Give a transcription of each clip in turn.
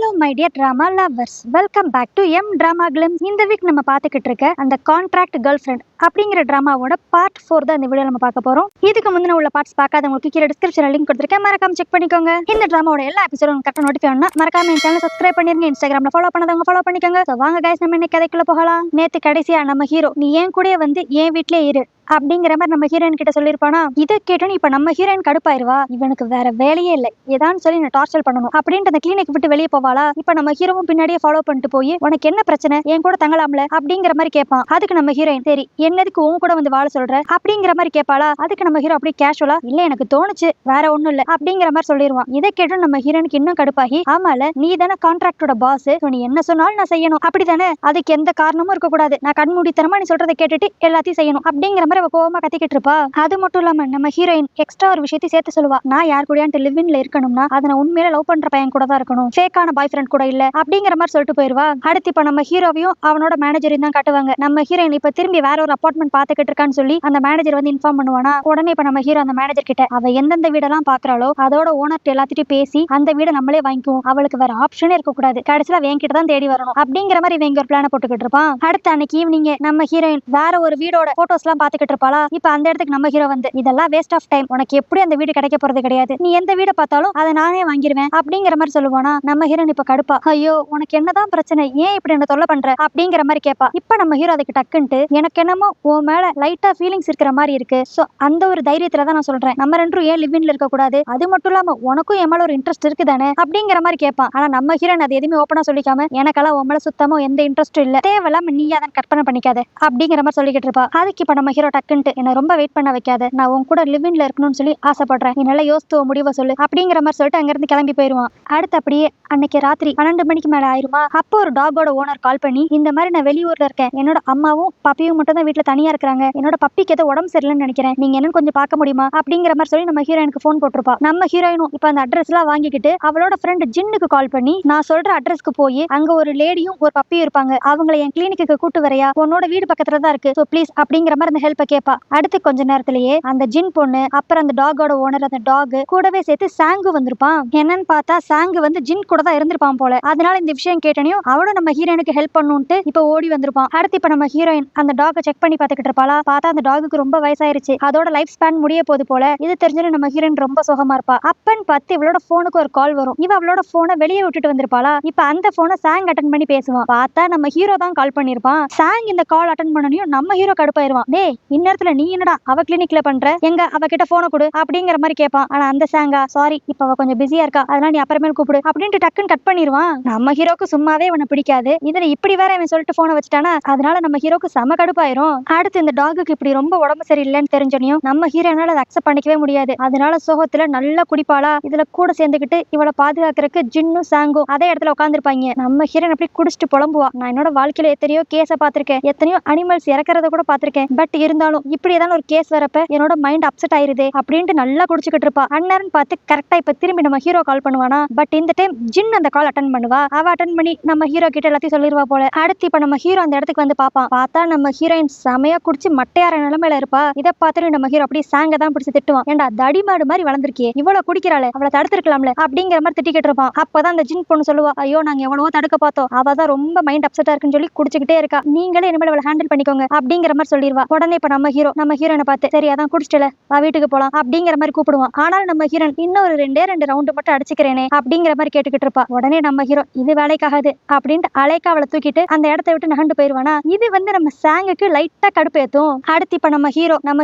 Hello my dear drama lovers, welcome back to M drama glimpse. இந்த week நம்ம பார்த்துக்கிட்டு இருக்க அந்த கான்ட்ராக்ட் கேர்ள் ஃப்ரெண்ட் அப்படிங்கிற டிராமாவோட பார்ட் 4 தான் இந்த வீடியோ நம்ம பார்க்க போறோம். இதுக்கு முந்தின உள்ள பார்ட்ஸ் பார்க்காதவங்களுக்கு கீழே டிஸ்கிரிப்ஷன்ல லிங்க் கொடுத்துருக்கேன், மறக்காம செக் பண்ணிக்கோங்க. இந்த டிராமாவோட எல்லா எபிசோடும் கரெக்டாக நோட்டிஃபை ஆனா மறக்காம என் சேனல் சப்ஸ்கிரைப் பண்ணிருங்க. இன்ஸ்டாகிராம்ல ஃபாலோ பண்ணதவங்க ஃபாலோ பண்ணிக்கோங்க. ஸோ வாங்க கைஸ், நம்ம இன்னைக்கு கதைக்குள்ள போகலாம். நேத்து கடைசியா நம்ம ஹீரோ நீ என் கூடயே வந்து என் வீட்லயே இரு அப்படிங்கிற மாதிரி நம்ம ஹீரோயின் கிட்ட சொல்லிருப்பானா. இதை கேட்டோன்னு இப்ப நம்ம ஹீரோயின் கடுப்பாயிருவா. இவனுக்கு வேற வேலையே இல்லை, ஏதான்னு சொல்லி நான் டார்ச்சர் பண்ணணும் அப்படின்ட்டு அந்த கிளினிக் விட்டு வெளியே போவாளா. இப்ப நம்ம ஹீரோவும் பின்னாடியே ஃபாலோ பண்ணிட்டு போய் உனக்கு என்ன பிரச்சனை, என் கூட தங்கலாம்ல அப்படிங்கிற மாதிரி கேட்பான். அதுக்கு நம்ம ஹீரோயின் சரி என்னதுக்கு உன் கூட வந்து வாழ சொல்ற அப்படிங்கிற மாதிரி கேட்பாளா. அதுக்கு நம்ம ஹீரோ அப்படியே கேஷுவலா இல்ல எனக்கு தோணுச்சு வேற ஒண்ணும் இல்ல அப்படிங்கிற மாதிரி சொல்லிடுவான். இதை கேட்டு நம்ம ஹீரோனுக்கு இன்னும் கடுப்பாகி ஆமால நீ தானே கான்ட்ராக்டோட பாஸ், நீ என்ன சொன்னாலும் நான் செய்யணும் அப்படித்தானே, அதுக்கு எந்த காரணமும் இருக்க கூடாது, நான் கண்மூடித்தனமா நீ சொல்றதை கேட்டுட்டு எல்லாத்தையும் செய்யணும் அப்படிங்கிற மாதிரி அவ கோவமா கத்திக்கிட்டு இருப்பா. அது மட்டும் இல்லாம நம்ம ஹீரோயின் எக்ஸ்ட்ரா ஒரு விஷயத்தை சேர்த்து சொல்லுவா. நான் யார் கூடயான்ட்டு லிவ்இன்ல இருக்கணும்னா அதை நான் உண்மையில லவ் பண்ற பையன் கூட தான் இருக்கணும், ஃபேக்கான பாய் ஃப்ரெண்ட் கூட இல்ல அப்படிங்கிற மாதிரி சொல்லிட்டு போயிருவா. அடுத்து இப்ப நம்ம ஹீரோவையும் அவனோட மேனேஜரையும் தான் காட்டுவாங்க. நம்ம ஹீரோயின் இப்ப திரும்பி வேற ஒரு அபார்ட்மெண்ட் பாத்துக்கிட்டு இருக்கான்னு சொல்லி அந்த மேனேஜர் வந்து இன்ஃபார்ம் பண்ணுவானா. உடனே இப்ப நம்ம ஹீரோ அந்த மேனேஜர் கிட்ட அவ எந்தெந்த வீடெல்லாம் பாக்குறாளோ அதோட ஓனர் எல்லாத்திட்டையும் பேசி அந்த வீடை நம்மளே வாங்கிக்குவோம், அவளுக்கு வேற ஆப்ஷனே இருக்க கூடாது, கடைசியில வேங்கிட்ட தான் தேடி வரணும் அப்படிங்கிற மாதிரி இவங்க ஒரு பிளான போட்டுக்கிட்டு இருப்பான். அடுத்த அன்னைக்கு ஈவினிங் நம்ம ஹீரோயின் வேற ஒரு வீடோட போட்டோஸ் எல்லாம் பாத்துக்கிட்டு இருப்பாளா. இப்ப அந்த இடத்துக்கு நம்ம ஹீரோ வந்து இதெல்லாம் வேஸ்ட் ஆஃப் டைம், உனக்கு எப்படி அந்த வீடு கிடைக்க போறது கிடையாது, நீ எந்த வீடை பார்த்தாலும் அதை நானே வாங்கிடுவேன் அப்படிங்கிற மாதிரி சொல்லுவானா. நம்ம ஹீரோயின் இப்ப கடுப்பா ஐயோ உனக்கு என்னதான் பிரச்சனை, ஏன் இப்படி என்ன தொல்லை பண்ற அப்படிங்கிற மாதிரி கேட்பா. இப்ப நம்ம ஹீரோ அதுக்கு டக்குன்ட்டு எனக்கு என்னமோ உன் மேல லைட்டா ஃபீலிங்ஸ் இருக்கிற மாதிரி இருக்கு, சோ அந்த ஒரு தைரியத்துல தான் நான் சொல்றேன், நம்ம ரெண்டும் ஏன் லிவ்இன்ல இருக்க கூடாது, அது மட்டும் இல்லாம உனக்கும் என் மேல ஒரு இன்ட்ரெஸ்ட் இருக்குதானே அப்படிங்கிற மாதிரி கேட்பான். ஆனா நம்ம ஹீரோயின் அது எதுவுமே ஓப்பனா சொல்லிக்காம எனக்கெல்லாம் உன் மேல சுத்தமா எந்த இன்ட்ரெஸ்டும் இல்ல, தேவையில்லாம நீ அதை கற்பனை பண்ணிக்காத அப்படிங்கிற மாதிரி சொல்லிக்கிட்டு இருப்பா. அதுக்கு இப்ப நம்ம ஹீரோ டக்குன்ட்டு என்ன ரொம்ப வெயிட் பண்ண வைக்காத, நான் உன் கூட லிவ்இன்ல இருக்கணும்னு சொல்லி ஆசைப்படுறேன், நீ நல்லா யோசித்து முடிவை சொல்லு அப்படிங்கிற மாதிரி சொல்லிட்டு அங்கிருந்து கிளம்பி போயிருவான். அடுத்து அப்படியே அன்னைக்கு ராத்திரி 12 மணிக்கு மேல ஆயிருமா. அப்போ ஒரு டாகோட ஓனர் கால் பண்ணி இந்த மாதிரி நான் வெளியூர்ல இருக்கேன், என்னோட அம்மாவும் பப்பியும் மட்டும் தான் வீட்டுல தனியா இருக்கிறாங்க, என்னோட பப்பிக்கு ஏதோ உடம்பு சரியில்லைன்னு நினைக்கிறேன், நீங்க என்னன்னு கொஞ்சம் பார்க்க முடியுமா அப்படிங்கிற மாதிரி சொல்லி நம்ம ஹீரோயினுக்கு ஃபோன் போட்டிருப்பா. நம்ம ஹீரோயினும் இப்ப அந்த அட்ரஸ் எல்லாம் வாங்கிக்கிட்டு அவளோட ஃப்ரெண்ட் ஜின்னுக்கு கால் பண்ணி நான் சொல்ற அட்ரஸ்க்கு போய் அங்க ஒரு லேடியும் ஒரு பப்பியும் இருப்பாங்க, அவங்களை என் கிளினிக்கு கூட்டு வரையா, உன்னோட வீடு பக்கத்துல தான் இருக்கு, சோ ப்ளீஸ் அப்படிங்கிற மாதிரி அந்த ஹெல்ப்பை கேட்பா. அடுத்து கொஞ்ச நேரத்திலேயே அந்த ஜின் பொண்ணு அப்புறம் அந்த டாகோட ஓனர் அந்த டாக் கூடவே சேர்த்து சாங்கு வந்திருப்பான். என்னன்னு பார்த்தா சாங்கு வந்து ஜின் கூட தான் இருந்திருப்பான் போல. அதனால இந்த விஷயம் கேட்டனையும் அவளும் நம்ம ஹீரோயினுக்கு ஹெல்ப் பண்ணுன்ட்டு இப்ப ஓடி வந்திருப்பான். அடுத்து இப்ப நம்ம ஹீரோயின் அந்த டாகை செக் பண்ணி பார்த்துக்கிட்டு இருப்பாளா. பார்த்தா அந்த டாகுக்கு ரொம்ப வயசாயிருச்சு, அதோட லைஃப் ஸ்பேன் முடிய போது போல. இது தெரிஞ்சாலும் நம்ம ஹீரோயின் ரொம்ப சோகமா இருப்பா. அப்பன்னு பார்த்து இவளோட போனுக்கு ஒரு கால் வரும். இவ அவளோட போனை வெளியே விட்டுட்டு வந்திருப்பாளா. இப்ப அந்த போனை சாங் அட்டன் பண்ணி பேசுவான். பார்த்தா நம்ம ஹீரோ தான் கால் பண்ணிருப்பான். சாங் இந்த கால் அட்டன் பண்ணனையும் நம்ம ஹீரோ கடுப்பாயிருவான். டேய் இந்நேரத்துல நீ என்னடா அவ கிளினிக்ல பண்ற, எங்க அவகிட்ட போனை கொடு அப்படிங்கிற மாதிரி கேட்பான். ஆனா அந்த சாங்கா சாரி இப்ப அவ கொஞ்சம் பிஸியா இருக்கா, அதனால நீ அப்புறமேல் கூப்பிடு அப்படின்ட்டு டக்குன்னு கட் பண்ணிடுவான். நம்ம ஹீரோக்கு சும்மாவே இவனை பிடிக்காது, இதுல இப்படி வேற இவன் சொல்லிட்டு போனை வச்சுட்டானா, அதனால நம்ம ஹீரோக்கு செம கடுப்பாயிரும். அடுத்து இந்த டாகுக்கு இப்படி ரொம்ப உடம்பு சரியில்லைன்னு தெரிஞ்சனையும் நம்ம ஹீரோனால அதை அக்செப்ட் பண்ணிக்கவே முடியாது. அதனால சோகத்துல நல்லா குடிப்பாளா. இதுல கூட சேர்ந்துக்கிட்டு இவளை பாதுகாக்கிறதுக்கு ஜின்னும் சாங்கும் அதே இடத்துல உட்காந்துருப்பாங்க. நம்ம ஹீரோன் அப்படி குடிச்சிட்டு புலம்புவா. நான் என்னோட வாழ்க்கையில எத்தனையோ கேஸ பாத்திருக்கேன், எத்தனையோ அனிமல்ஸ் இறக்கிறத கூட பாத்திருக்கேன், பட் இருந்தாலும் இப்படி ஏதாவது ஒரு கேஸ் வரப்ப என்னோட மைண்ட் அப்செட் ஆயிருது அப்படின்ட்டு நல்லா குடிச்சுக்கிட்டு இருப்பா. அண்ணன் பார்த்து கரெக்டா இப்ப திரும்பி நம்ம ஹீரோ கால் பண்ணுவானா. பட் இந்த டைம் ஜின் அந்த கால் அட்டன் பண்ணுவா. அவ அட்டன் பண்ணி நம்ம ஹீரோ கிட்ட எல்லாத்தையும் சொல்லிடுவா போல. அடுத்து இப்ப நம்ம ஹீரோ அந்த இடத்துக்கு வந்து பாப்பான். பார்த்தா நம்ம ஹீரோயின் செமையா குடிச்சு மட்டையார நிலைமையில இருப்பா. இதை பார்த்துட்டு நம்ம ஹீரோ அப்படியே சாங்க தான் பிடிச்சி திட்டுவான். ஏண்டா தடிமாடு மாதிரி வளர்ந்துருக்கே, இவ்வளவு குடிக்கிறாளே, அவளை தடுத்திருக்கலாம்ல அப்படிங்கிற மாதிரி திட்டிக்கிட்டு இருப்பான். அப்பதான் அந்த ஜின் பொண்ணு சொல்லுவா, ஐயோ நாங்க எவ்வளவோ தடுக்க பார்த்தோம், அவ தான் ரொம்ப மைண்ட் அப்செட்டா இருக்குன்னு சொல்லி குடிச்சுக்கிட்டே இருக்கா, நீங்களே இனிமேல் அவளை ஹேண்டில் பண்ணிக்கோங்க அப்படிங்கிற மாதிரி சொல்லிடுவா. உடனே இப்ப நம்ம ஹீரோனை பார்த்து சரி அதான் குடிச்சிட்டல வா வீட்டுக்கு போலாம் அப்படிங்கிற மாதிரி கூப்பிடுவான். ஆனால் நம்ம ஹீரோன் இன்னொரு ரெண்டு ரவுண்டு மட்டும் அடிச்சுக்கிறேனே அப்படிங்கிற மாதிரி கேட்டுக்கிட்டு இருப்பா. உடனே நம்ம ஹீரோ இது வேலைக்காகாது அப்படின்ட்டு அலைக்கா அவளை தூக்கிட்டு அந்த இடத்த விட்டு நகண்டு போயிருவானா. இது வந்து நம்ம சாங்குக்கு லைட்டா கடுப்பேத்தும். அடுத்து இப்ப நம்ம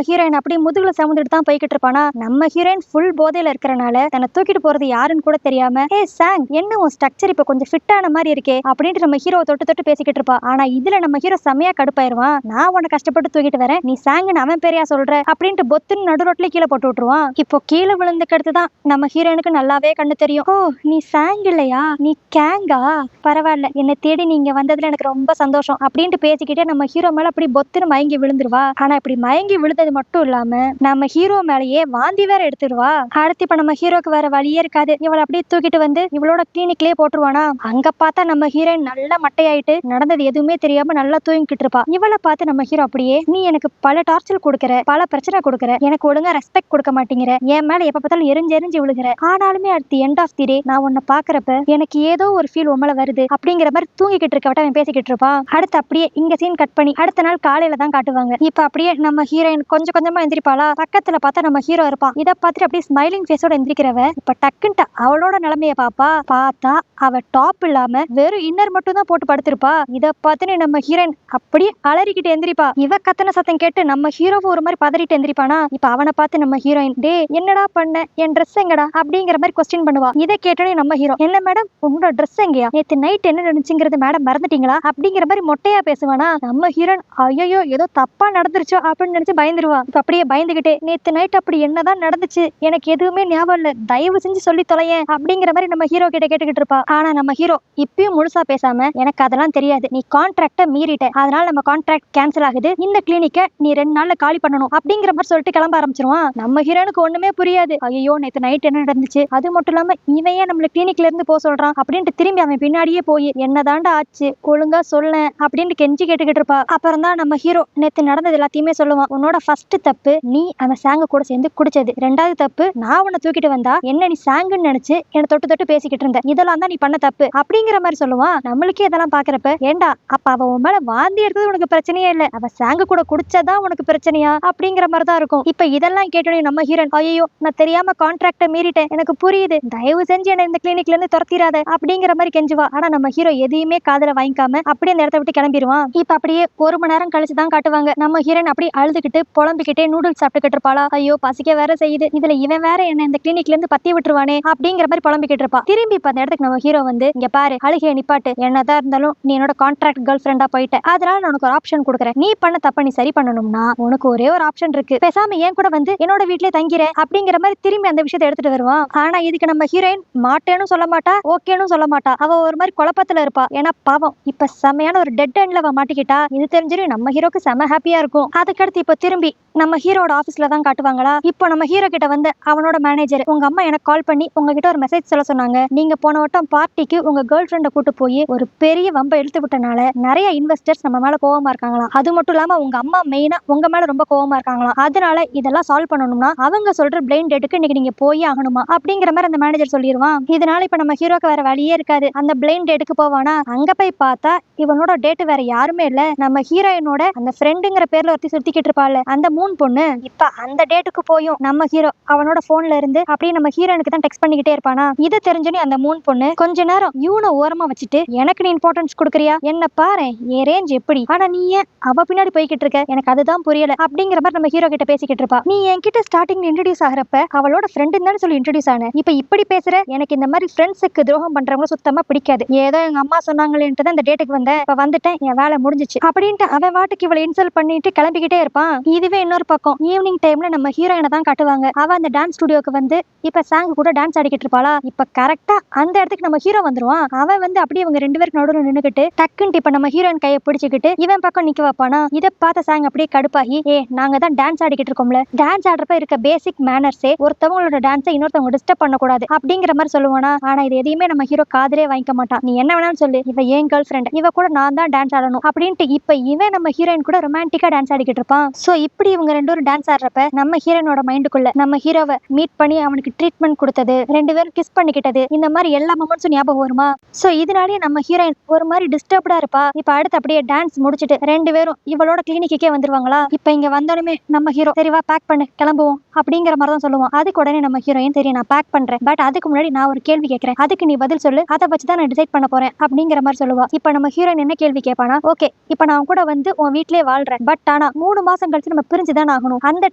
ஹீரோயின் அப்படியே முதுகுல சமுந்துட்டு தான் போய்கிட்டு இருப்பானா. நம்ம ஹீரோயின் ஃபுல் போதையில இருக்கிறனால தன்னை தூக்கிட்டு போறது யாருன்னு கூட தெரியாம ஏ சாங் என்ன உன் ஸ்ட்ரக்சர் இப்ப கொஞ்சம் ஃபிட் ஆன மாதிரி இருக்கே அப்படின்ட்டு நம்ம ஹீரோ தொட்டு தொட்டு பேசிக்கிட்டு இருப்பா. ஆனா இதுல நம்ம ஹீரோ செமையா கடுப்பாயிருவான். நான் உன்னை கஷ்டப்பட்டு தூக்கிட்டு வரேன், நீ சாங்குன்னு அவன் பேரையா சொல்ற அப்படின்ட்டு பொத்துன்னு நடு ரோட்ல கீழே போட்டு விட்டுருவான். இப்போ கீழே விழுந்துக்கு அடுத்துதான் நம்ம ஹீரோனுக்கு நல்லாவே கண்ணு தெரியும். ஓ நீ சாங் இல்லையா, நீ கேங்கா, பரவாயில்ல என்னை தேடி நீங்க வந்ததுல எனக்கு ரொம்ப சந்தோஷம் அப்படின்ட்டு பேசிக்கிட்டே நம்ம ஹீரோ மேல அப்படி பொத்துன்னு மயங்கி விழுந்துருவா. ஆனா இப்படி மயங்கி விழுந்தது மட்டும் இல்லாம நம்ம ஹீரோ மேலேயே வாந்தி வேற எடுத்துருவா. அடுத்து இப்ப நம்ம ஹீரோக்கு வேற வழியே இருக்காது, இவளை அப்படியே தூக்கிட்டு வந்து இவளோட கிளினிக்லயே போட்டுருவானா. அங்க பார்த்தா நம்ம ஹீரோயின் நல்லா மட்டையாயிட்டு நடந்தது எதுவுமே தெரியாம நல்லா தூங்கிக்கிட்டு இருப்பா. இவளை பார்த்து நம்ம ஹீரோ அப்படியே நீ எனக்கு பல டார்ச்சர் கொடுக்குற, பல பிரச்சனை கொடுக்குற, எனக்கு ஒழுங்கா ரெஸ்பெக்ட் கொடுக்க மாட்டேங்கிற, என் மேல எப்ப பார்த்தாலும் எரிஞ்சு விழுகிற. ஆனாலுமே அடுத்து எண்ட் ஆஃப் தி டே நான் உன்னை பாக்குறப்ப எனக்கு ஏதோ ஒரு ஃபீல் உம்மல வருது அப்படிங்கிற மாதிரி தூங்கிக்கிட்டு இருக்க அவன் பேசிக்கிட்டு இருப்பான். அடுத்து அப்படியே இங்க சீன் கட் பண்ணி அடுத்த நாள் காலையில தான் காட்டுவாங்க. இப்ப அப்படியே நம்ம ஹீரோயின் கொஞ்சம் கொஞ்சமா எந்திரிப்பாளா. பக்கத்துல பார்த்தா நம்ம ஹீரோ இருப்பான். இதை பார்த்துட்டு அப்படியே ஸ்மைலிங் ஃபேஸோட எந்திரிக்கிறவ இப்ப டக்குன்ட்டு அவளோட நிலைமைய பார்த்தா அவ டாப் இல்லாம வெறும் இன்னர் மட்டும் தான் போட்டு படுத்திருப்பா. இதை பார்த்துன்னு நம்ம ஹீரோயின் அப்படியே அலறிக்கிட்டு எந்திரிப்பா. இவ கத்தன சத்தம் கேட்டு நம்ம ஹீரோவை ஒரு மாதிரி பதறிட்டு எந்திரிப்பானா. இப்ப அவனை பார்த்து நம்ம ஹீரோயின் டே என்னடா பண்ண, என் ட்ரெஸ் எங்கடா அப்படிங்கிற மாதிரி கொஸ்டின் பண்ணுவா. இதை கேட்டோடனே நம்ம ஹீரோ என்ன மேடம் உங்களோட ட்ரெஸ் எங்கயா, நேத்து நைட் என்ன நினைச்சுங்கிறது மேடம் மறந்துட்டீங்களா அப்படிங்கிற மாதிரி மொட்டையா பேசுவானா. நம்ம ஹீரோயின் ஐயோ ஏதோ தப்பா நடந்துருச்சோ அப்படின்னு நினைச்சு பயந்துருவா. இப்ப அப்படியே பயந்துகிட்டே நேத்து நைட் அப்படி என்னதான் நடந்துச்சு எனக்கு எதுவுமே ஞாபகம் இல்ல, தயவு செஞ்சு சொல்லி தொலையேன் அப்படிங்கிற மாதிரி நம்ம ஹீரோ கிட்ட கேட்டுக்கிட்டு இருப்பா. ஆனா நம்ம ஹீரோ இப்பயும் முழுசா பேசாம எனக்கு அதெல்லாம் தெரியாது, நீ கான்ட்ராக்ட மீறிட்ட, அதனால நம்ம கான்ட்ராக்ட் கேன்சல் ஆகுது, இந்த கிளினிக்க நீ 2 நாள்ல காலி பண்ணணும் அப்படிங்கிற மாதிரி சொல்லிட்டு கிளம்ப ஆரம்பிச்சிருவான். நம்ம ஹீரோனுக்கு ஒண்ணுமே புரியாது. ஐயோ நேத்து நைட் என்ன நடந்துச்சு, அது மட்டும் இல்லாம இவன் ஏன் நம்மள கிளினிக்ல இருந்து போக சொல்றான் அப்படின்ட்டு திரும்பி அவன் பின்னாடியே போய் என்னதாண்டா ஆச்சு ஒழுங்கா சொல்ல அப்படின்னு கெஞ்சி கேட்டுக்கிட்டு இருப்பா. அப்புறம் தான் நம்ம ஹீரோ நேத்து நடந்தது எல்லாத்தையுமே சொல்லுவான். உன்னோட ஃபர்ஸ்ட் தப்பு நீ அந்த சாங்க கூட சேர்ந்து குடிச்சது, 2வது தப்பு நான் உன்னை தூக்கிட்டு வந்தா என்ன நீ சாங்குன்னு நினைச்சு என்ன தொட்டு தொட்டு பேசிக்கிட்டு இருந்த, இதெல்லாம் தான் நீ பண்ண தப்பு அப்படிங்கிற மாதிரி சொல்லுவான். நம்மளுக்கே இதெல்லாம் பாக்குறப்ப ஏண்டா அப்ப அவ உன் மேல வாந்தி எடுத்தது உனக்கு பிரச்சனையே இல்ல, அவ சாங்கு கூட குடிச்சதான் உனக்கு பிரச்சனையா அப்படிங்கிற மாதிரி தான் இருக்கும். இப்ப இதெல்லாம் கேட்டோன்னே நம்ம ஹீரோன் ஐயோ நான் தெரியாம கான்ட்ராக்ட மீறிட்டேன், எனக்கு புரியுது, தயவு செஞ்சு என்ன இந்த கிளினிக்ல இருந்து துரத்திராத அப்படிங்கிற மாதிரி கெஞ்சுவா. ஆனா நம்ம ஹீரோ எதையுமே காதுல வாங்கிக்காம அப்படியே அந்த இடத்த விட்டு கிளம்பிடுவான். இப்ப அப்படியே 1 மணி நேரம் கழிச்சு தான் காட்டுவாங்க. நம்ம ஹீரோன் அப்படியே அழுதுகிட்டு புலம்பிக்கிட்டே நூடுல்ஸ் சாப்பிட்டுக்கிட்டு இருப்பாளா. ஐயோ பசிக்க வேற செய்யுது, இதுல இவன் வேற என்ன இந்த கிளினிக்ல இருந்து பத்தி விட்டுருவானே அப்படிங்கிற மாதிரி புலம்பிக்கிட்டு இருப்பா. திரும்பி இப்ப அந்த இடத்துக்கு நம்ம ஹீரோ வந்து இங்க பாரு அழுகைய நிப்பாட்டு, என்னதான் இருந்தாலும் நீ என்னோட கான்ட்ராக்ட் கேர்ள் ஃப்ரெண்டா போயிட்ட, அதனால நான் உனக்கு ஒரு ஆப்ஷன் கொடுக்குறேன், நீ பண்ண தப்ப நீ சரி பண்ணணும்னா உனக்கு ஒரே ஒரு ஆப்ஷன் இருக்கு, பேசாம ஏன் கூட வந்து என்னோட வீட்லயே தங்கிற அப்படிங்கிற மாதிரி திரும்பி அந்த விஷயத்தை எடுத்துட்டு வருவான். ஆனா இதுக்கு நம்ம ஹீரோயின் மாட்டேன்னு சொல்ல மாட்டா, ஓகேன்னு சொல்ல மாட்டா, அவ ஒரு மாதிரி குழப்பத்துல இருப்பா. ஏன்னா பாவம் இப்ப செமையான ஒரு டெட் எண்ட்ல அவ மாட்டிக்கிட்டா. இது தெரிஞ்சிரு நம்ம ஹீரோக்கு செம ஹாப்பியா இருக்கும். அதுக்கடுத்து இப்ப திரும்பி நம்ம ஹீரோட ஆபீஸ்ல தான் காட்டுவாங்களா. இப்போ நம்ம ஹீரோ கிட்ட வந்து அவனோட மேனேஜர் உங்க அம்மா எனக்கு கால் பண்ணி உங்ககிட்ட ஒரு மெசேஜ் சொல்ல சொன்னாங்க, நீங்க போன வட்டம் பார்ட்டிக்கு உங்க கேர்ள் ஃப்ரெண்டை கூட்டு போய் ஒரு பெரிய வம்ப இழுத்து விட்டனால நிறைய இன்வெஸ்டர்ஸ் நம்ம மேல கோவமா இருக்காங்களாம், அது மட்டும் இல்லாம உங்க அம்மா மெயினா உங்க மேல ரொம்ப கோவமா இருக்காங்களாம், அதனால இதெல்லாம் சால்வ் பண்ணணும்னா அவங்க சொல்ற பிளைண்ட் டேட்டுக்கு இன்னைக்கு நீங்க போய் ஆகணுமா அப்படிங்கிற மாதிரி அந்த மேனேஜர் சொல்லிடுவான். இதனால இப்ப நம்ம ஹீரோக்கு வேற வழியே இருக்காது, அந்த பிளைண்ட் டேட்டுக்கு போவானா. அங்க போய் பார்த்தா இவனோட டேட்டு வேற யாருமே இல்ல, நம்ம ஹீரோயினோட அந்த ஃப்ரெண்டுங்கிற பேர்ல ஒருத்தி சுத்திக்கிட்டு இருப்பாள் அந்த மூன் பொண்ணு. இப்ப அந்த டேட்டுக்கு போயும் நம்ம ஹீரோ அவனோட போன்ல இருந்து அப்படியே நம்ம ஹீரோனுக்கு தான் டெக்ஸ்ட் பண்ணிக்கிட்டே இருப்பானா. இதை தெரிஞ்சோனே அந்த மூன் பொண்ணு கொஞ்ச நேரம் இவனை ஓரமா வச்சுட்டு எனக்கு நீ இம்பார்ட்டன்ஸ் கொடுக்குறியா, என்ன பாரு என் ரேஞ்ச் எப்படி, ஆனா நீ ஏன் அவ பின்னாடி போய்கிட்டு இருக்க, எனக்கு அதுதான் புரியல அப்படிங்கிற மாதிரி நம்ம ஹீரோ கிட்ட பேசிக்கிட்டு இருப்பா. நீ என்கிட்ட ஸ்டார்டிங் இன்ட்ரோடியூஸ் ஆகிறப்ப அவளோட ஃப்ரெண்டு தான் சொல்லி இன்ட்ரோடியூஸ் ஆன, இப்ப இப்படி பேசுற, எனக்கு இந்த மாதிரி ஃப்ரெண்ட்ஸுக்கு துரோகம் பண்றவங்க சுத்தமா பிடிக்காது, ஏதோ எங்க அம்மா சொன்னாங்களேன்ட்டு தான் இந்த டேட்டுக்கு வந்தேன், இப்ப வந்துட்டேன் என் வேலை முடிஞ்சிச்சு அப்படின்ட்டு அவன் வாட்டுக்கு இவளை இன்சல்ட் பண்ணிட்டு கிளம்பிக்கிட்டே இருப்பான். இதுவே இன்னொரு பக்கம் ஈவினிங் டைம்ல நம்ம ஹீரோயினை தான் காட்டுவாங்க. அவ அந்த டான்ஸ் ஸ்டுடியோக்கு வந்து இப்ப சாங் கூட டான்ஸ் ஆடிக்கிட்டு இருப்பாளா. இப்ப கரெக்டா அந்த இடத்துக்கு நம்ம ஹீரோ வந்துருவான். அவன் வந்து அப்படியே இவங்க 2 பேருக்கு நடுவில் நின்னுக்கிட்டு டக்குன்ட்டு இப்ப நம்ம ஹீரோயின் கையை பிடிச்சிக்கிட்டு இவன் பக்கம் நிக்க வைப்பானா. இதை பார்த்த சாங் அப்படியே கடுப்பாகி நாங்க தான் டான்ஸ் ஆடிக்கிட்டு இருக்கோம்ல, டான்ஸ் ஆடுறப்ப இருக்க பேசிக் மேனர்ஸே ஒருத்தவங்களோட டான்ஸை இன்னொருத்தவங்க டிஸ்டர்ப் பண்ணக்கூடாது அப்படிங்கிற மாதிரி சொல்லுவானா. ஆனா இது எதையுமே நம்ம ஹீரோ காதலே வாங்கிக்க மாட்டான். நீ என்ன வேணாலும் சொல்லு, இவ ஏன் கேர்ள் ஃப்ரெண்ட், இவ கூட நான் தான் டான்ஸ் ஆடணும் அப்படின்ட்டு இப்ப இவன் நம்ம ஹீரோயின் கூட ரொமான்டிக்கா டான்ஸ் ஆடிக்கிட்டு இருப்பான். சோ இப்படி இவங்க 2 பேரும் டான்ஸ் ஆடுறப்ப நம்ம ஹீரோனோட மைண்டுக்குள்ள நம்ம ஹீரோவை மீட் பண்ணி அவனுக்கு ட்ரீட்மெண்ட் கொடுத்தது, 2 பேரும் கிஸ் பண்ணிக்கிட்டது, இந்த மாதிரி எல்லா மொமெண்ட்ஸும் ஞாபகம் வருமா. சோ இதனாலேயே நம்ம ஹீரோயின் ஒரு மாதிரி டிஸ்டர்ப்டா இருப்பா. இப்ப அடுத்து அப்படியே டான்ஸ் முடிச்சிட்டு 2 பேரும் இவளோட கிளினிக்கே வந்துருவாங்களா. இப்ப இங்க வந்தாலுமே நம்ம ஹீரோ சரிவா பேக் பண்ணு கிளம்புவோம் அப்படிங்கிற மாதிரி தான் சொல்லுவான். அதுக்கு உடனே நம்ம ஹீரோயின் சரி நான் பேக் பண்றேன், பட் அதுக்கு முன்னாடி நான் ஒரு கேள்வி கேட்கறேன், அதுக்கு நீ பதில் சொல்லு, அதை வச்சுதான் நான் டிசைட் பண்ண போறேன் அப்படிங்கிற மாதிரி சொல்லுவா. இப்ப நம்ம ஹீரோயின் என்ன கேள்வி கேட்பானா, ஓகே இப்ப நான் கூட வந்து உன் வீட்லயே வாழ்றேன், பட் ஆனா 3 மாசம் கழிச்சு நம்ம பிரிஞ்சுதான் ஆகணும், அந்த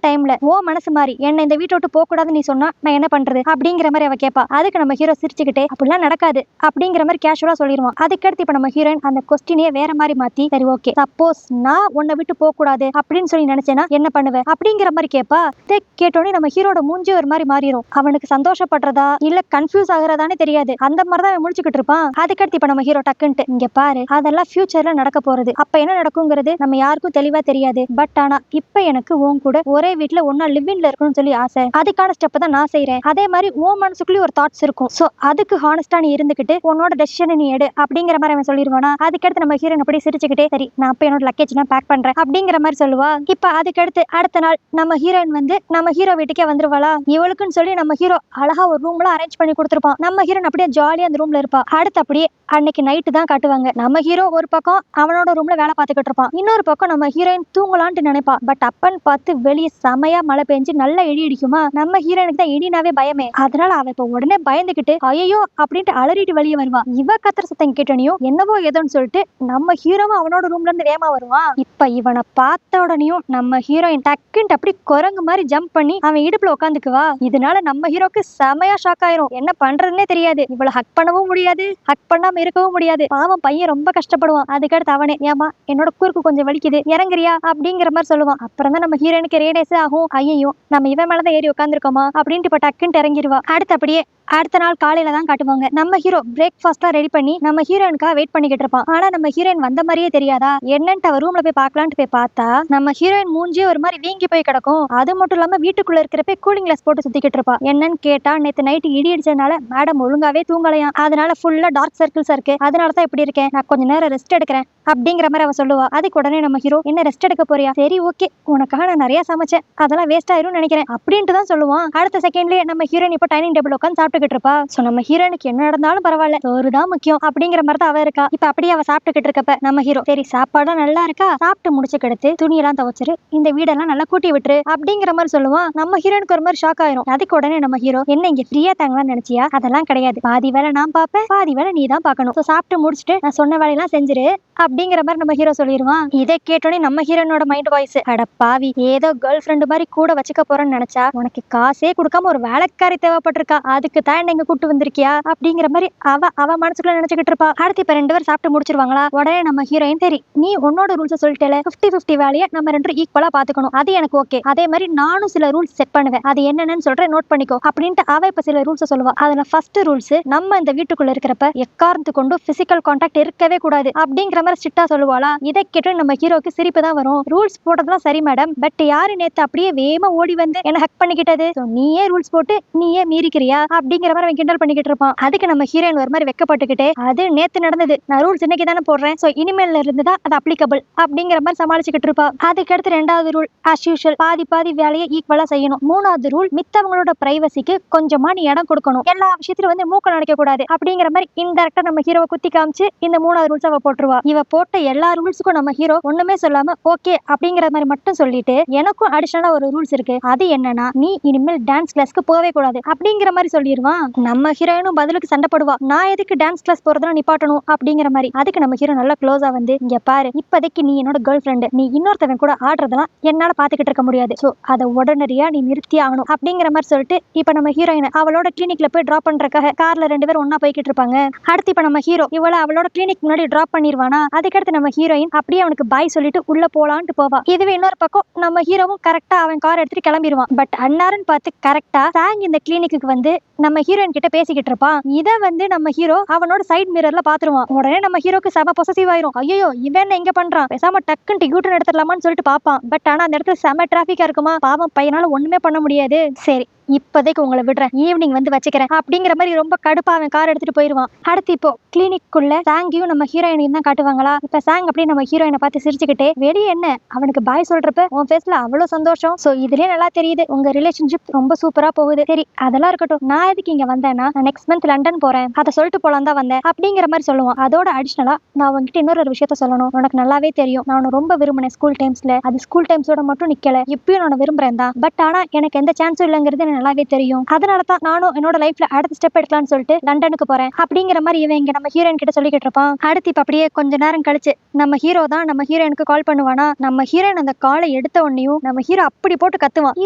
டைம்ல ஓ மனசு மாதிரி என்ன இந்த வீட்டை விட்டு போக கூடாதுன்னு நீ சொன்னா நான் என்ன பண்றது அப்படிங்கிற மாதிரி அவ கேட்பா. அதுக்கு நம்ம ஹீரோ சிரிச்சுக்கிட்டே அப்படிலாம் நடக்காது அப்படிங்கிற மாதிரி கேஷுவலா சொல்லிடுவான். அதுக்கடுத்து இப்ப நம்ம ஹீரோயின் அந்த கொஸ்டினே வேற மாதிரி மாத்தி சரி ஓகே சப்போஸ் நான் உன்னை விட்டு போக கூடாது அப்படின்னு சொல்லி நினைச்சேன்னா என்ன பண்ணுவேன் அப்படிங்கிற மாதிரி கேட்பா. இதை கேட்டோடனே நம்ம ஹீரோட மூஞ்சி ஒரு மாதிரி மாறிடும். அவனுக்கு சந்தோஷப்படுறதா இல்ல கன்ஃபியூஸ் ஆகுறதானே தெரியாது, அந்த மாதிரி தான் முடிச்சுக்கிட்டு இருப்பான். அதுக்கடுத்து இப்ப நம்ம ஹீரோ டக்குன்ட்டு இங்க பாரு அதெல்லாம் ஃபியூச்சர்ல நடக்க போறது, அப்ப என்ன நடக்குங்கிறது நம்ம யாருக்கும் தெளிவா தெரியாது, பட் ஆனா இப்ப எனக்கு உன் கூட ஒரே வீட்டுல ஒன்னா லிவிங்ல இருக்கணும்னு சொல்லி ஆசை, அதுக்கான ஸ்டெப் தான் நான் செய்யறேன், அதே மாதிரி உன் மனசுக்குள்ளேயும் ஒரு தாட்ஸ் இருக்கும், சோ அதுக்கு ஹானஸ்டா நீ இருந்துகிட்டு உன்னோட டெசிஷனை நீ எடு அப்படிங்கிற மாதிரி அவன் சொல்லிடுவானா. அதுக்கடுத்து நம்ம ஹீரோயின் அப்படி சிரிச்சுக்கிட்டே சரி நான் அப்ப என்னோட லக்கேஜ் எல்லாம் பேக் பண்றேன் அப்படிங்கிற மாதிரி சொல்லுவா. இப்ப அதுக்கடுத்து அடுத்த நாள் நம்ம ஹீரோயின் வந்து நம்ம ஹீரோ வீட்டுக்கே வந்துருவாளா. இவளுக்குன்னு சொல்லி நம்ம ஹீரோ அழகா ஒரு ரூம்ல அரேஞ்ச் பண்ணி கொடுத்துருப்பான். நம்ம ஹீரோயின் அப்படியே ஜாலியா அந்த ரூம்ல இருப்பா. அடுத்து அப்படியே அன்னைக்கு நைட்டு தான் காட்டுவாங்க. நம்ம ஹீரோ ஒரு பக்கம் அவனோட ரூம்ல வேலை பார்த்துக்கிட்டு இருப்பான். இன்னொரு பக்கம் நம்ம ஹீரோயின் தூங்கலான்ட்டு நினைப்பா. பட் அப்பன்னு பார்த்து வெளியே செமையா மழை பெஞ்சு நல்லா இடி அடிக்குமா. நம்ம ஹீரோயினுக்கு தான் இடினாவே பயமே. அதனால அவ இப்ப உடனே பயந்துகிட்டு ஐயோ அப்படின்ட்டு அலறிட்டு வெளியே வருவா. இவ கத்துற சத்தம் கேட்டனையும் என்னவோ ஏதோன்னு சொல்லிட்டு நம்ம ஹீரோவும் அவனோட ரூம்ல இருந்து வேகமா வருவான். இப்ப இவனை பார்த்த உடனேயும் நம்ம ஹீரோயின் டக்குன்ட்டு அப்படி குரங்கு மாதிரி ஜம்ப் பண்ணி அவன் இடுப்புல உட்காந்துக்குவா. இதனால நம்ம ஹீரோக்கு செமையா ஷாக் ஆயிரும். என்ன பண்றதுன்னே தெரியாது. இவளை ஹக் பண்ணவும் முடியாது, ஹக் பண்ணாம இருக்கவும் முடியாது. பாவம் பையன் ரொம்ப கஷ்டப்படுவான். அதுக்கடுத்து அவனே ஏமா என்னோட கூருக்கு கொஞ்சம் வலிக்குது இறங்குறியா அப்படிங்கிற மாதிரி சொல்லுவான். அப்புறம் தான் நம்ம ஹீரோனுக்கு ரேடேஸ் ஆகும். ஐயோ நம்ம இவன் மேலதான் ஏறி உட்காந்துருக்கோமா அப்படின்ட்டு இப்ப டக்குன்ட்டு இறங்கிடுவா. அடுத்து அப்படியே அடுத்த நாள் காலையில தான் காட்டுவாங்க. நம்ம ஹீரோ பிரேக்ஃபாஸ்ட்லாம் ரெடி பண்ணி நம்ம ஹீரோயினுக்காக வெயிட் பண்ணிக்கிட்டு இருப்பான். ஆனா நம்ம ஹீரோயின் வந்த மாதிரியே தெரியாதா. என்னன்ட்டு அவ ரூம்ல போய் பார்க்கலான்ட்டு போய் பார்த்தா நம்ம ஹீரோயின் மூஞ்சி ஒரு மாதிரி வீங்கி போய் கிடக்கும். அது மட்டும் இல்லாம வீட்டுக்குள்ள இருக்கிறப்ப கூலிங் கிளாஸ் போட்டு சுத்திக்கிட்டு இருப்பா. என்னன்னு கேட்டா நேத்து நைட்டு இடி அடிச்சதுனால மேடம் ஒழுங்காவே தூங்கலையாம். அதனால ஃபுல்லா டார்க் சர்க்கிள்ஸ் இருக்கு. அதனாலதான் இப்படி இருக்கேன். நான் கொஞ்ச நேரம் ரெஸ்ட் எடுக்கிறேன் அப்படிங்கிற மாதிரி அவ சொல்லுவா. அதுக்கு உடனே நம்ம ஹீரோ என்ன ரெஸ்ட் எடுக்க போறியா, சரி ஓகே உனக்காக நான் நிறைய சமைச்சேன் அதெல்லாம் வேஸ்ட் ஆயிரும் நினைக்கிறேன் அப்படின்ட்டு தான் சொல்லுவான். அடுத்த செகண்ட்லயே நம்ம ஹீரோயின் இப்போ டைனிங் டேபிள் உட்காந்து சாப்பிட்டுக்கிட்டு இருப்பா. சோ நம்ம ஹீரோனுக்கு என்ன நடந்தாலும் பரவாயில்ல, சோறு தான் முக்கியம் அப்படிங்கிற மாதிரி தான் அவ இருக்கா. இப்ப அப்படியே அவ சாப்பிட்டுக்கிட்டு இருக்கப்ப நம்ம ஹீரோ சரி சாப்பாடும் நல்லா இருக்கா, சாப்பிட்டு முடிச்சு கிடத்து துணியெல்லாம் துவைச்சிரு, இந்த வீடெல்லாம் நல்லா கூட்டி விட்டுரு அப்படிங்கிற மாதிரி சொல்லுவான். நம்ம ஹீரோனுக்கு ஒரு மாதிரி ஷாக் ஆயிரும். அதுக்கு உடனே நம்ம ஹீரோ என்ன இங்க ஃப்ரீயா தாங்கலாம்னு நினைச்சியா, அதெல்லாம் கிடையாது, பாதி வேலை நான் பாப்பேன் பாதி வேலை நீ தான் பாக்கணும். சாப்பிட்டு முடிச்சுட்டு நான் சொன்ன வேலையெல்லாம் செஞ்சிரு அப்படிங்கிற மாதிரி நம்ம ஹீரோ சொல்லிடுவான். இதை கேட்டோடனே நம்ம ஹீரோனோட மைண்ட் வாய்ஸ் அட பாவி ஏதோ கேர்ள் ஃப்ரெண்டு மாதிரி கூட வச்சுக்க போறேன்னு நினைச்சா உனக்கு காசே கொடுக்காம ஒரு வேலைக்காரி தேவைப்பட்டிருக்கா, அதுக்கு தான் என்ன இங்க கூட்டு வந்திருக்கியா அப்படிங்கிற மாதிரி அவ மனசுக்குள்ள நினைச்சுக்கிட்டு இருப்பா. அடுத்து இப்ப 2 பேரும் சாப்பிட்டு முடிச்சிருவாங்களா. உடனே நம்ம ஹீரோயின் சரி நீ உன்னோட ரூல்ஸ் சொல்லிட்டேல 50-50 வேலையை நம்ம 2 ஈக்குவலா பாத்துக்கணும், அது எனக்கு ஓகே. அதே மாதிரி நானும் சில ரூல்ஸ் செட் பண்ணுவேன், அது என்னன்னு சொல்றேன் நோட் பண்ணிக்கோ அப்படின்ட்டு அவ இப்ப சில ரூல்ஸ் சொல்லுவா. அதுல ஃபர்ஸ்ட் ரூல்ஸ் நம்ம இந்த வீட்டுக்குள்ள இருக்கிறப்ப எக்காரணத்து கொண்டு பிசிக்கல் கான்டாக்ட் இருக்கவே கூடாது அப்படிங்கிற மாதிரி ஸ்ட்ரிக்டா சொல்லுவாளா. இதை கேட்டு நம்ம ஹீரோக்கு சிரிப்பு தான் வரும். ரூல்ஸ் போட்டதெல்லாம் சரி மேடம், பட் யாரு நேத்து அப்படியே வேகமா ஓடி வந்து என்ன ஹக் பண்ணிக்கிட்டது, நீயே ரூல்ஸ் போட்டு நீயே மீறிக்கிறியா அப்படிங்கிற மாதிரி அவன் கிண்டல் பண்ணிக்கிட்டு இருப்பான். அதுக்கு நம்ம ஹீரோயின் ஒரு மாதிரி வெக்கப்பட்டுக்கிட்டே அது நேத்து நடந்தது, நான் ரூல்ஸ் இன்னைக்கு தானே போடுறேன், சோ இனிமேல இருந்துதான் அது அப்ளிகபிள் அப்படிங்கிற மாதிரி சமாளிச்சுக்கிட்டு இருப்பா. அதுக்கு அடுத்து 2வது ரூல் as usual பாதி பாதி வேலையை ஈக்குவலா செய்யணும். 3வது ரூல் மித்தவங்களோட பிரைவசிக்கு கொஞ்சமா நீ இடம் கொடுக்கணும், எல்லா விஷயத்திலும் வந்து மூக்க நடிக்க கூடாது அப்படிங்கிற மாதிரி இன்டெரக்டா நம்ம ஹீரோவை குத்தி காமிச்சு இந்த 3வது ரூல்ஸ் அவ போட்டுருவா. இவ போட்ட எல்லா ரூல்ஸுக்கும் நம்ம ஹீரோ ஒண்ணுமே சொல்லாம ஓகே அப்படிங்கிற மாதிரி மட்டும் சொல்லிட்டு எனக்கும் அடிஷனலா ஒரு ரூல்ஸ் இருக்கு, அது என்னன்னா நீ இனிமேல் டான்ஸ் கிளாஸ்க்கு போவே கூடாது அப்படிங்கிற மாதிரி சொல்லிடுவான். நம்ம ஹீரோயினும் பதிலுக்கு சண்டை போடுவா, நான் எதுக்கு டான்ஸ் கிளாஸ் போறதுனா நிப்பாட்டணும் அப்படிங்கிற மாதிரி. அதுக்கு நம்ம ஹீரோ நல்லா க்ளோஸா வந்து இங்க பாரு இப்போதைக்கு நீ என்னோட கேர்ள் ஃப்ரெண்டு, நீ இன்னொருத்தவன் கூட ஆடுறதெல்லாம் என்னால பாத்துக்கிட்டு இருக்க முடியாது, சோ அதை உடனடியா நீ நிறுத்தி ஆகணும் அப்படிங்கிற மாதிரி சொல்லிட்டு இப்ப நம்ம ஹீரோயின் அவளோட கிளினிக்ல போய் டிராப் பண்றதுக்காக கார்ல 2 பேரும் ஒன்னா போய்கிட்டு இருப்பாங்க. அடுத்து இப்ப நம்ம ஹீரோ இவள அவளோட கிளினிக் முன்னாடி டிராப் பண்ணிடுவானா. அதுக்கடுத்து நம்ம ஹீரோயின் அப்படியே அவனுக்கு பாய் சொல்லிட்டு உள்ள போலான்ட்டு போவா. இதுவே இன்னொரு பக்கம் நம்ம ஹீரோவும் கரெக்டா அவன் கார் எடுத்துட்டு கிளம்பிடுவான். பட் அன்னாருன்னு பார்த்து கரெக்டா சாங் இந்த கிளினிக்கு வந்து நம்ம ஹீரோயின் கிட்ட பேசிக்கிட்டு இருப்பான். இதை வந்து நம்ம ஹீரோ அவனோட சைட் மிரர்ல பாத்துருவான். உடனே நம்ம ஹீரோக்கு செம பொசசிவ் ஆயிரும். ஐயோ இவன் எங்க பண்றான், பேசாம டக்குன்னு டியூட்டன் எடுத்துடலாமான்னு சொல்லிட்டு பாப்பான். பட் ஆனா அந்த இடத்துல செம டிராபிக்கா இருக்குமா, பாவம் பையனால ஒண்ணுமே பண்ண முடியாது. சரி இப்போதைக்கு உங்களை விடுறேன், ஈவினிங் வந்து வச்சுக்கிறேன் அப்படிங்கிற மாதிரி ரொம்ப கடுப்பா அவன் கார் எடுத்துட்டு போயிருவான். அடுத்து இப்போ கிளினிக்குள்ள சாங்கியும் நம்ம ஹீரோயினையும் தான் காட்டுவாங்களா. இப்ப சாங் அப்படியே நம்ம ஹீரோயினை பார்த்து சிரிச்சுக்கிட்டே வெளியே என்ன அவனுக்கு பாய் சொல்றப்ப உன் ஃபேஸ்ல அவ்வளவு சந்தோஷம், சோ இதுலயே நல்லா தெரியுது உங்க ரிலேஷன்ஷிப் ரொம்ப சூப்பரா போகுது. சரி அதெல்லாம் இருக்கட்டும், நான் எதுக்கு இங்க வந்தேன்னா நான் நெக்ஸ்ட் மந்த் லண்டன் போறேன், அதை சொல்லிட்டு போலாம் தான் வந்தேன் அப்படிங்கிற மாதிரி சொல்லுவான். அதோட அடிஷனலா நான் உங்ககிட்ட இன்னொரு விஷயத்த சொல்லணும், உனக்கு நல்லாவே தெரியும் நான் உன்னை ரொம்ப விரும்பினேன் ஸ்கூல் டைம்ஸ்ல, அது ஸ்கூல் டைம்ஸோட மட்டும் நிக்கல, இப்பயும் நான் விரும்புறேன் தான், பட் ஆனா எனக்கு எந்த சான்ஸும் இல்லைங்கிறது நல்லாவே தெரியும், அதனாலதான் நானும் என்னோட லைஃப்ல அடுத்த ஸ்டெப் எடுக்கலாம்னு சொல்லிட்டு லண்டனுக்கு போறேன் அப்படிங்கிற மாதிரி இவன் இங்க நம்ம ஹீரோயின் கிட்ட சொல்லிக்கிட்டு இருப்பான். அடுத்து இப்ப அப்படியே கொஞ்ச நேரம் கழிச்சு நம்ம ஹீரோ தான் நம்ம ஹீரோயினுக்கு கால் பண்ணுவானா. நம்ம ஹீரோயின் அந்த காலை எடுத்த உடனேயும் நம்ம ஹீரோ அப்படி போட்டு கத்துவான்,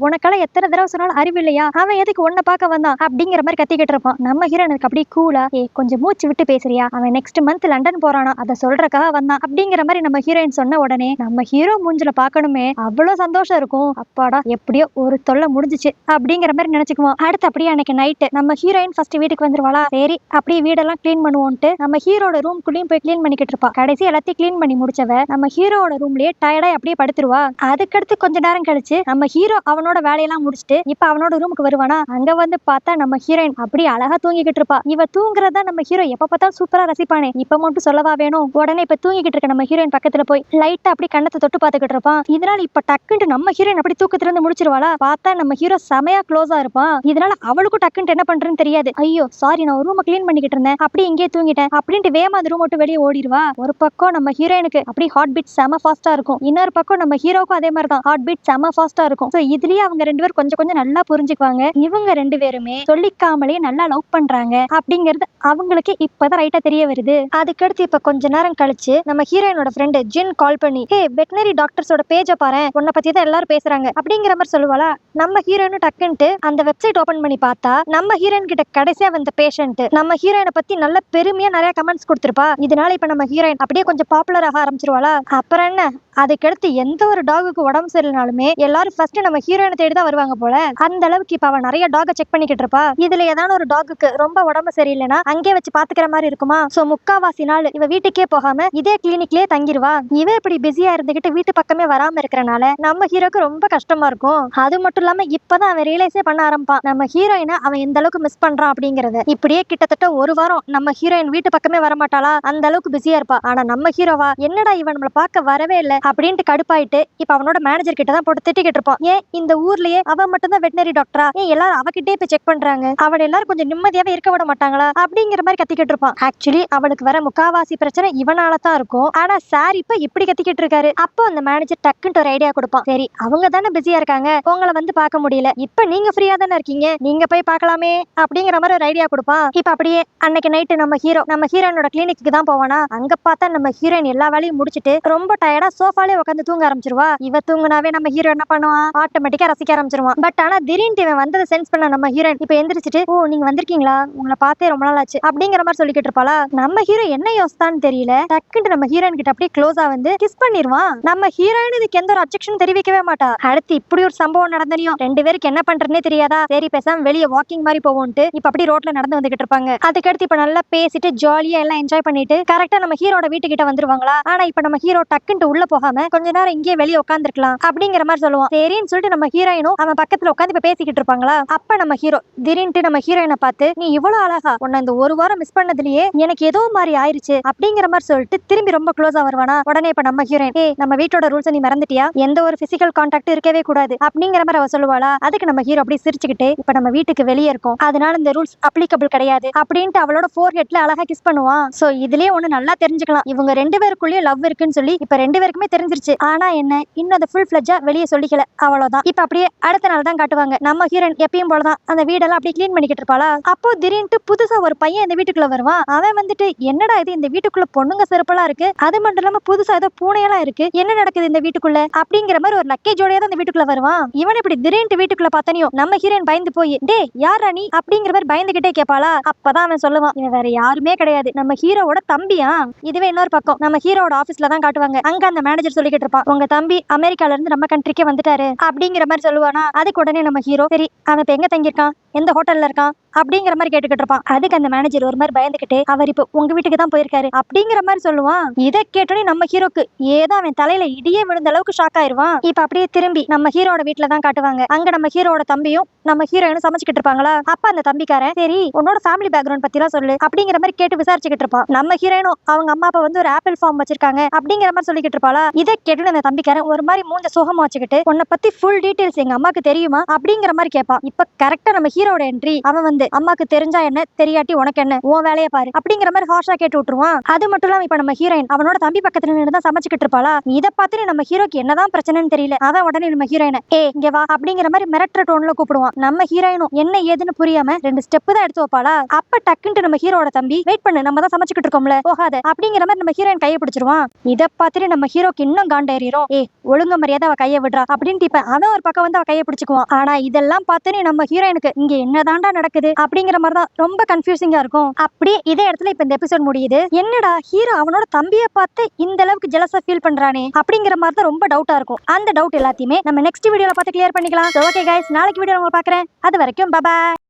உனக்கெல்லாம் எத்தனை தடவை சொன்னாலும் அறிவு இல்லையா, அவன் எதுக்கு உன்னை பார்க்க வந்தான் அப்படிங்கிற மாதிரி கத்திக்கிட்டு இருப்பான். நம்ம ஹீரோயினுக்கு அப்படியே கூலா கொஞ்சம் மூச்சு விட்டு பேசுறியா, அவன் நெக்ஸ்ட் மந்த் லண்டன் போறானா அதை சொல்றக்காக வந்தான் அப்படிங்கிற மாதிரி நம்ம ஹீரோயின் சொன்ன உடனே நம்ம ஹீரோ மூஞ்சில பாக்கணுமே அவ்வளவு சந்தோஷம் இருக்கும். அப்பாடா எப்படியோ ஒரு தொல்லை முடிஞ்சிச்சு அப்படிங்கிற அப்படிங்கிற மாதிரி நினைச்சுக்குவோம். அடுத்து அப்படியே அன்னைக்கு நைட்டு நம்ம ஹீரோயின் ஃபர்ஸ்ட் வீட்டுக்கு வந்துருவாளா. சரி அப்படியே வீடெல்லாம் கிளீன் பண்ணுவோம்ட்டு நம்ம ஹீரோட ரூம்குள்ளேயும் போய் கிளீன் பண்ணிக்கிட்டு இருப்பா. கடைசி எல்லாத்தையும் கிளீன் பண்ணி முடிச்சவ நம்ம ஹீரோட ரூம்லயே டயர்டா அப்படியே படுத்துருவா. அதுக்கடுத்து கொஞ்ச நேரம் கழிச்சு நம்ம ஹீரோ அவனோட வேலையெல்லாம் முடிச்சுட்டு இப்ப அவனோட ரூமுக்கு வருவானா. அங்க வந்து பார்த்தா நம்ம ஹீரோயின் அப்படியே அழகா தூங்கிக்கிட்டு இருப்பா. இவ தூங்குறதா நம்ம ஹீரோ எப்ப பார்த்தாலும் சூப்பரா ரசிப்பானே, இப்ப மட்டும் சொல்லவா வேணும். உடனே இப்ப தூங்கிக்கிட்டு இருக்க நம்ம ஹீரோயின் பக்கத்துல போய் லைட்டா அப்படி கண்ணத்தை தொட்டு பாத்துக்கிட்டு இருப்பான். இதனால இப்ப டக்குன்ட்டு நம்ம ஹீரோயின் அப்படி தூக்கத்துல இருந்து முடிச்சிருவாளா. பார்த்தா நம்ம ஹீரோ செமையா க்ளோஸா இருப்பான். இதனால அவளுக்கும் டக்குன்ட்டு என்ன பண்றேன்னு தெரியாது. ஐயோ சாரி, நான் ரூமை கிளீன் பண்ணிக்கிட்டு இருந்தேன், அப்படி இங்கே தூங்கிட்டேன் அப்படின்ட்டு வேமா அந்த ரூம் விட்டு வெளியே ஓடிடுவா. ஒரு பக்கம் நம்ம ஹீரோயினுக்கு அப்படி ஹார்ட் பீட் செம ஃபாஸ்டா இருக்கும். இன்னொரு பக்கம் நம்ம ஹீரோக்கும் அதே மாதிரி தான் ஹார்ட் பீட் செம ஃபாஸ்டா இருக்கும். சோ இதுலயே அவங்க ரெண்டு பேரும் கொஞ்சம் கொஞ்சம் நல்லா புரிஞ்சுக்குவாங்க. இவங்க ரெண்டு பேருமே சொல்லிக்காமலே நல்லா லவ் பண்றாங்க அப்படிங்கிறது அவங்களுக்கு இப்பதான் ரைட்டா தெரிய வருது. அதுக்கடுத்து இப்ப கொஞ்ச நேரம் கழிச்சு நம்ம ஹீரோயினோட ஃப்ரெண்டு ஜின் கால் பண்ணி, ஹே வெட்டினரி டாக்டர்ஸோட பேஜை பாரு, உன்னை பத்தி தான் எல்லாரும் பேசுறாங்க அப்படிங்கிற மாதிரி சொல்லுவாளா. நம்ம ஹீரோயினும் டக்குன்ட்டு அந்த வெப்சைட் ஓபன் பண்ணி பார்த்தா நம்ம ஹீரோயின் கிட்ட கடைசியா வந்த பேஷண்ட் நம்ம ஹீரோயினை பத்தி நல்ல பெருமையா நிறைய கமெண்ட்ஸ் கொடுத்திருப்பா. இதனால இப்ப நம்ம ஹீரோயின் அப்படியே கொஞ்சம் பாப்புலர் ஆக ஆரம்பிச்சிருவாளா. அப்புறம் என்ன, அதுக்கடுத்து எந்த ஒரு டாகுக்கு உடம்பு சரியில்லைனாலுமே எல்லாரும் ஃபர்ஸ்ட் நம்ம ஹீரோயினை தேடி தான் வருவாங்க போல. அந்த அளவுக்கு இப்ப அவ நிறைய டாக செக் பண்ணிக்கிட்டு இருப்பா. இதுல ஏதாவது ஒரு டாகுக்கு ரொம்ப உடம்பு சரியில்லைன்னா அங்கே வச்சு பாத்துக்கிற மாதிரி இருக்குமா. சோ முக்காவாசி நாள் இவ வீட்டுக்கே போகாம இதே கிளினிக்லயே தங்கிருவா. இவ இப்படி பிஸியா இருந்துகிட்டு வீட்டு பக்கமே வராம இருக்கறனால நம்ம ஹீரோக்கு ரொம்ப கஷ்டமா இருக்கும். அது மட்டும் இல்லாம இப்பதான் அவன் ரியலைஸே பண்ண ஆரம்பிப்பான் நம்ம ஹீரோயினை அவன் எந்த அளவுக்கு மிஸ் பண்றான் அப்படிங்கறத. இப்படியே கிட்டத்தட்ட ஒரு வாரம் நம்ம ஹீரோயின் வீட்டு பக்கமே வரமாட்டாளா, அந்த அளவுக்கு பிஸியா இருப்பா. ஆனா நம்ம ஹீரோவா என்னடா இவன் நம்மள பார்க்க வரவே இல்லை அப்படின்ட்டு கடுப்பாயிட்டு இப்ப அவனோட மேனேஜர் கிட்ட தான் போட்டு திட்டிக்கிட்டு இருப்பான். ஏன் இந்த ஊர்லயே அவ மட்டும் தான் வெட்டினரி டாக்டரா, ஏன் எல்லாரும் அவகிட்டே போய் செக் பண்றாங்க, அவளை எல்லாரும் கொஞ்சம் நிம்மதியாவே இருக்க விட மாட்டாங்களா அப்படிங்கிற மாதிரி கத்திக்கிட்டு இருப்பான். ஆக்சுவலி அவளுக்கு வர முக்காவாசி பிரச்சனை இவனால தான் இருக்கும். ஆனா சார் இப்ப இப்படி கத்திக்கிட்டு இருக்காரு. அப்போ அந்த மேனேஜர் டக்குன்னு ஒரு ஐடியா கொடுப்பான். சரி அவங்க தானே பிஸியா இருக்காங்க, உங்களை வந்து பார்க்க முடியல, இப்ப நீங்க ஃப்ரீயா தானே இருக்கீங்க, நீங்க போய் பார்க்கலாமே அப்படிங்கிற மாதிரி ஒரு ஐடியா கொடுப்பான். இப்ப அப்படியே அன்னைக்கு நைட்டு நம்ம ஹீரோனோட கிளினிக்கு தான் போவானா. அங்க பார்த்தா நம்ம ஹீரோயின் எல்லா வேலையும் முடிச்சிட்டு ரொம்ப டயர்டா சோஃபாலே உட்காந்து தூங்க ஆரம்பிச்சிருவா. இவ தூங்குனாவே நம்ம ஹீரோ என்ன பண்ணுவான், ஆட்டோமேட்டிக்கா ரசிக்க ஆரம்பிச்சிருவான். பட் ஆனா திடீர்னு இவன் வந்ததை சென்ஸ் பண்ண நம்ம ஹீரோயின் இப்ப எந்திரிச்சிட்டு, ஓ நீங்க வந்திருக்கீங்களா, உங்களை பார்த்தே ரொம்ப நாள் ஆச்சு அப்படிங்கிற மாதிரி சொல்லிக்கிட்டு இருப்பாளா. நம்ம ஹீரோ என்ன யோசித்தான்னு தெரியல, டக்குன்னு நம்ம ஹீரோயின் கிட்ட அப்படியே க்ளோஸா வந்து கிஸ் பண்ணிடுவான். நம்ம ஹீரோயின் இதுக்கு எந்த ஒரு அப்செக்ஷன் தெரிவிக்கவே மாட்டா. அடுத்து இப்படி ஒரு சம்பவம் நடந்தனையும் ரெண்டு பேருக்கு என்ன பண்றதுன்னே தெரியாதா. சரி பேசாம வெளியே வாக்கிங் மாதிரி போவோம்ட்டு இப்ப அப்படி ரோட்ல நடந்து வந்துகிட்டு இருப்பாங்க. அதுக்கடுத்து இப்ப நல்லா பேசிட்டு ஜாலியா எல்லாம் என்ஜாய் பண்ணிட்டு கரெக்டா நம்ம ஹீரோட வீட்டுக்கிட்ட வந்துருவாங்களா. ஆனா இப்ப நம்ம ஹீரோ டக்குன்ட்டு உள்ள போகாம கொஞ்ச நேரம் இங்கே வெளியே உட்காந்துருக்கலாம் அப்படிங்கிற மாதிரி சொல்லுவான். சரின்னு சொல்லிட்டு நம்ம ஹீரோயினும் அவன் பக்கத்துல உட்காந்து இப்ப பேசிக்கிட்டு இருப்பாங்களா. அப்ப நம்ம ஹீரோ திடீர்னு நம்ம ஹீரோயினை பார்த்து, நீ இவ்வளவு அழகா, உன்னை இந்த ஒரு வாரம் மிஸ் பண்ணதுலயே எனக்கு ஏதோ மாதிரி ஆயிருச்சு அப்படிங்கிற மாதிரி சொல்லிட்டு திரும்பி ரொம்ப க்ளோஸா வருவானா. உடனே இப்ப நம்ம ஹீரோயின், ஏய் நம்ம வீட்டோட ரூல்ஸ் நீ மறந்துட்டியா, எந்த ஒரு பிசிக்கல் கான்டாக்ட் இருக்கவே கூடாது அப்படிங்கிற மாதிரி அவ சொல்லுவாளா. அதுக்கு நம்ம ஹீரோ அப்படியே சிரிச்சுக்கிட்டு, இப்ப நம்ம வீட்டுக்கு வெளியே இருக்கும் அதனால இந்த ரூல்ஸ் அப்ளிகபிள் கிடையாது அப்படின்ட்டு அவளோட ஃபோர்ஹெட்ல அழகா கிஸ் பண்ணுவான். சோ இதுலயே ஒண்ணு நல்லா தெரிஞ்சுக்கலாம், இவங்க ரெண்டு பேருக்குள்ளேயே லவ் இருக்குன்னு சொல்லி இப்ப ரெண்டு பேருக்குமே தெரிஞ்சிருச்சு. ஆனா என்ன, இன்னும் அதை ஃபுல் ஃபிளட்ஜா வெளியே சொல்லிக்கல, அவ்வளவுதான். இப்ப அப்படியே அடுத்த நாள் தான் காட்டுவாங்க. நம்ம ஹீரோயின் எப்பயும் போலதான் அந்த வீடெல்லாம் அப்படியே கிளீன் பண்ணிக்கிட்டு இருப்பாளா. அப்போ திடீர்னு புதுசா ஒரு பையன் இந்த வீட்டுக்குள்ள வருவான். அவன் வந்துட்டு, என்னடா இது, இந்த வீட்டுக்குள்ள பொண்ணுங்க செருப்பெல்லாம் இருக்கு, அது மட்டும் இல்லாம புதுசா ஏதோ பூனையெல்லாம் இருக்கு, என்ன நடக்குது இந்த வீட்டுக்குள்ள அப்படிங்கிற மாதிரி ஒரு லக்கேஜோடய தான் இந்த வீட்டுக்குள்ள வருவான். இவன் இப்படி திடீர்னு வீட்டுக்குள்ள பார்த்தனையும் நம்ம ஹீரோயின் பயந்து போய், டே யாரா நீ அப்படிங்கிற மாதிரி பயந்துகிட்டே கேட்பாளா. அப்பதான் அவன் சொல்லுவான், இவன் வேற யாருமே கிடையாது, நம்ம ஹீரோவோட தம்பியா. இதுவே இன்னொரு பக்கம் நம்ம ஹீரோட ஆபீஸ்ல தான் காட்டுவாங்க. அங்க அந்த மேனேஜர் சொல்லிக்கிட்டு இருப்பான், உங்க தம்பி அமெரிக்கால இருந்து நம்ம கண்ட்ரிக்கே வந்துட்டாரு அப்படிங்கிற மாதிரி சொல்லுவானா. அதுக்கு உடனே நம்ம ஹீரோ, சரி அவன் இப்ப எங்க தங்கியிருக்கான், எந்த ஹோட்டல்ல இருக்கான் அப்படிங்கிற மாதிரி கேட்டுக்கிட்டு இருப்பான். அதுக்கு அந்த மேனேஜர் ஒரு மாதிரி பயந்துகிட்டு, அவர் இப்ப உங்க வீட்டுக்கு தான் போயிருக்காரு அப்படிங்கிற மாதிரி சொல்லுவான். இதை கேட்டோடனே நம்ம ஹீரோக்கு ஏதோ அவன் தலையில இடியே விழுந்த அளவுக்கு ஷாக் ஆயிருவான். இப்ப அப்படியே திரும்பி நம்ம ஹீரோட வீட்டுல தான் காட்டுவாங்க. அங்க நம்ம ஹீரோட தம்பியும் நம்ம ஹீரோயினும் சமைச்சுக்கிட்டு இருப்பாங்களா. அப்ப அந்த தம்பிக்காரன், சரி உன்னோட ஃபேமிலி பேக்ரவுண்ட் பத்தி எல்லாம் சொல்லு அப்படிங்கிற மாதிரி கேட்டு விசாரிச்சுக்கிட்டு இருப்பான். நம்ம ஹீரோயினும் அவங்க அம்மா அப்பா வந்து ஒரு ஆப்பிள் ஃபார்ம் வச்சிருக்காங்க அப்படிங்கிற மாதிரி சொல்லிக்கிட்டு இருப்பாளா. இதை கேட்டு அந்த தம்பிக்காரன் ஒரு மாதிரி மூஞ்ச சோகமா வச்சுக்கிட்டு, உன்னை பத்தி ஃபுல் டீடைல்ஸ் எங்க அம்மாக்கு தெரியுமா அப்படிங்கிற மாதிரி கேட்பான். இப்ப கரெக்டா நம்ம ஹீரோட என்ட்ரி. அவன் வந்து, அம்மாக்கு தெரிஞ்சா என்ன, தெரியாட்டி உனக்கு என்ன, உன் வேலையை பாரு அப்படிங்கிற மாதிரி ஹார்ஷா கேட்டு விட்டுருவான். அது மட்டும் இல்லாம இப்ப நம்ம ஹீரோயின் அவனோட தம்பி பக்கத்துல நின்று தான் சமைச்சுக்கிட்டு இருப்பாளா. இதை பார்த்துட்டு நம்ம ஹீரோக்கு என்னதான் பிரச்சனைன்னு தெரியல. அதான் உடனே நம்ம ஹீரோயினை, ஏ இங்க வா அப்படிங்கிற மாதிரி மிரட்டுற டோன்ல கூப்பிடுவான். நம்ம ஹீரோயினும் என்ன ஏதுன்னு புரியாம 2 ஸ்டெப் தான் எடுத்து வைப்பாளா. அப்ப டக்குன்ட்டு நம்ம ஹீரோட தம்பி, வெயிட் பண்ணு நம்ம தான் சமைச்சுக்கிட்டு இருக்கோம்ல, போகாத அப்படிங்கிற மாதிரி நம்ம ஹீரோயின் கையை பிடிச்சிருவான். இதை பார்த்துட்டு நம்ம ஹீரோக்கு இன்னும் காண்டேறிடும். ஏ ஒழுங்க மரியாதை அவ கையை விடுறா அப்படின்ட்டு இப்ப அவன் ஒரு பக்கம் வந்து அவ கையை பிடிச்சுக்குவான். ஆனா இதெல்லாம் பார்த்துட்டு நம்ம ஹீரோயினுக்கு, இங்க என்னதான்டா நடக்குது அப்படிங்கிற மாதிரி தான் ரொம்ப கன்ஃபியூசிங்கா இருக்கும். அப்படியே இதே இடத்துல இப்ப இந்த எபிசோட் முடியுது. என்னடா ஹீரோ அவனோட தம்பியை பார்த்து இந்த அளவுக்கு ஜெலஸா ஃபீல் பண்றானே அப்படிங்கிற மாதிரி தான் ரொம்ப டவுட்டா இருக்கும். அந்த டவுட் எல்லாத்தையுமே நம்ம நெக்ஸ்ட் வீடியோல பார்த்து கிளியர் பண்ணிக்கலாம். ஓகே கைஸ், நாளைக்கு வீடியோ உங்களை பார்க்குறேன். அது வரைக்கும் பை.